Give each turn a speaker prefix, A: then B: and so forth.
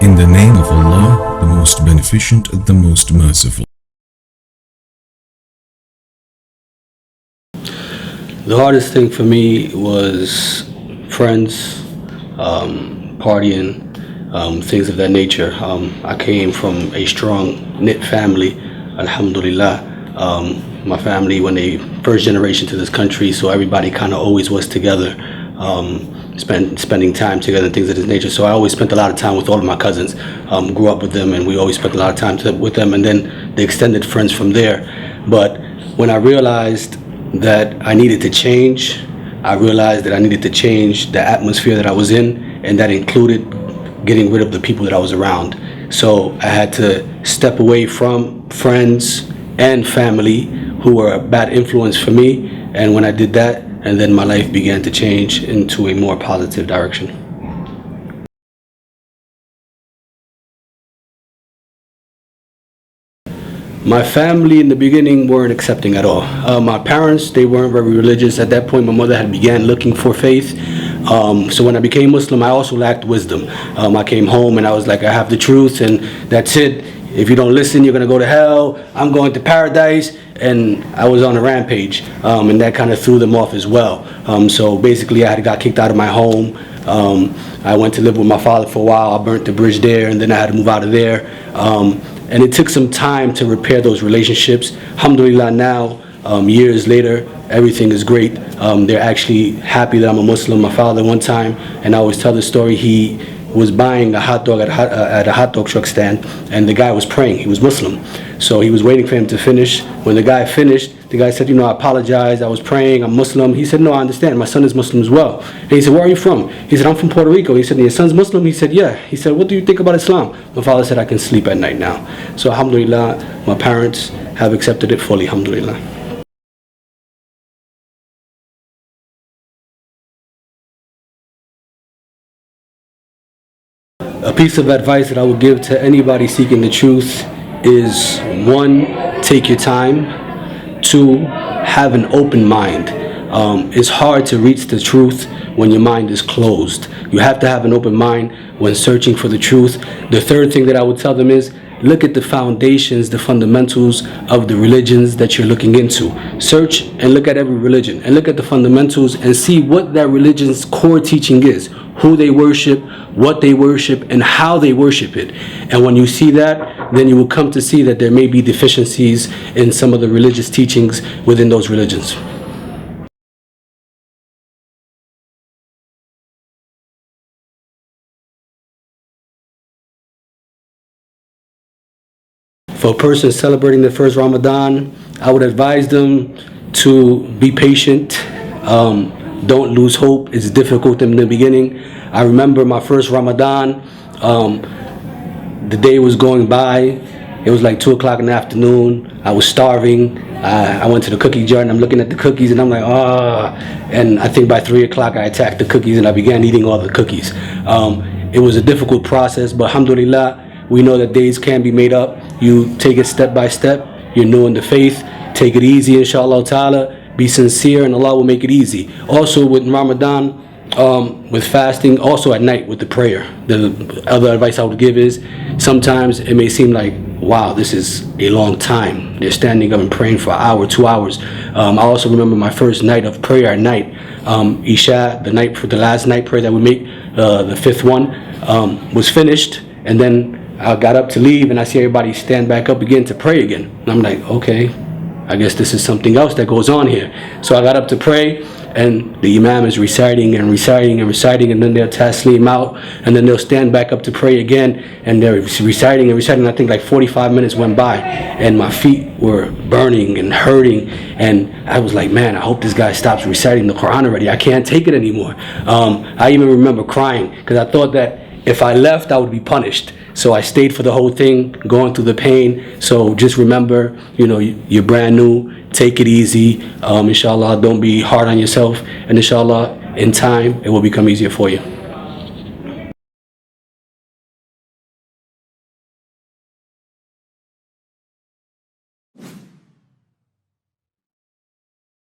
A: In the name of Allah, the most beneficent, the most merciful.
B: The hardest thing for me was friends, partying, things of that nature. I came from a strong knit family, alhamdulillah. My family, when they first generation to this country, so everybody kind of always was together, spending time together and things of this nature. So I always spent a lot of time with all of my cousins, grew up with them, and we always spent a lot of time with them, and then the extended friends from there. But when I realized that I needed to change, I realized that I needed to change the atmosphere that I was in, and that included getting rid of the people that I was around. So I had to step away from friends and family who were a bad influence for me, and when I did that, and then my life began to change into a more positive direction. My family in the beginning weren't accepting at all. My parents, they weren't very religious. At that point, my mother had began looking for faith. So when I became Muslim, I also lacked wisdom. I came home and I was like, I have the truth and that's it. If you don't listen, you're gonna go to hell. I'm going to paradise. And I was on a rampage, and that kind of threw them off as well. So basically I got kicked out of my home. I went to live with my father for a while. I burnt the bridge there, and then I had to move out of there. And it took some time to repair those relationships. Alhamdulillah, now, years later, everything is great. They're actually happy that I'm a Muslim. My father, one time, and I always tell this story, he was buying a hot dog at a hot dog truck stand, and the guy was praying. He was Muslim. So he was waiting for him to finish. When the guy finished, the guy said, I apologize, I was praying, I'm Muslim. He said, no, I understand, my son is Muslim as well. And he said, where are you from? He said, I'm from Puerto Rico. He said, your son's Muslim? He said, yeah. He said, what do you think about Islam? My father said, I can sleep at night now. So alhamdulillah, my parents have accepted it fully, alhamdulillah. A piece of advice that I would give to anybody seeking the truth is, 1, take your time. 2, have an open mind. It's hard to reach the truth when your mind is closed. You have to have an open mind when searching for the truth. The third thing that I would tell them is, look at the foundations, the fundamentals of the religions that you're looking into. Search and look at every religion and look at the fundamentals and see what that religion's core teaching is, who they worship, what they worship, and how they worship it. And when you see that, then you will come to see that there may be deficiencies in some of the religious teachings within those religions. For a person celebrating their first Ramadan, I would advise them to be patient. Don't lose hope. It's difficult in the beginning. I remember my first Ramadan, the day was going by. It was like 2 o'clock in the afternoon. I was starving. I went to the cookie jar and I'm looking at the cookies and I'm like, and I think by 3 o'clock I attacked the cookies and I began eating all the cookies. It was a difficult process, but alhamdulillah, we know that days can be made up. You take it step by step. You're new in the faith. Take it easy, inshallah ta'ala. Be sincere and Allah will make it easy. Also with Ramadan, with fasting, also at night with the prayer. The other advice I would give is, sometimes it may seem like, wow, this is a long time. They're standing up and praying for an hour, 2 hours. I also remember my first night of prayer at night. Isha, the last night prayer that we make, the 5th one, was finished, and then I got up to leave and I see everybody stand back up again to pray again. And I'm like, okay, I guess this is something else that goes on here. So I got up to pray, and the imam is reciting and reciting and reciting, and then they'll taslim out, and then they'll stand back up to pray again, and they're reciting and reciting. I think like 45 minutes went by, and my feet were burning and hurting, and I was like, man, I hope this guy stops reciting the Quran already. I can't take it anymore. I even remember crying, because I thought that if I left, I would be punished. So I stayed for the whole thing, going through the pain. So just remember, you're brand new. Take it easy. Inshallah, don't be hard on yourself. And inshallah, in time, it will become easier for you.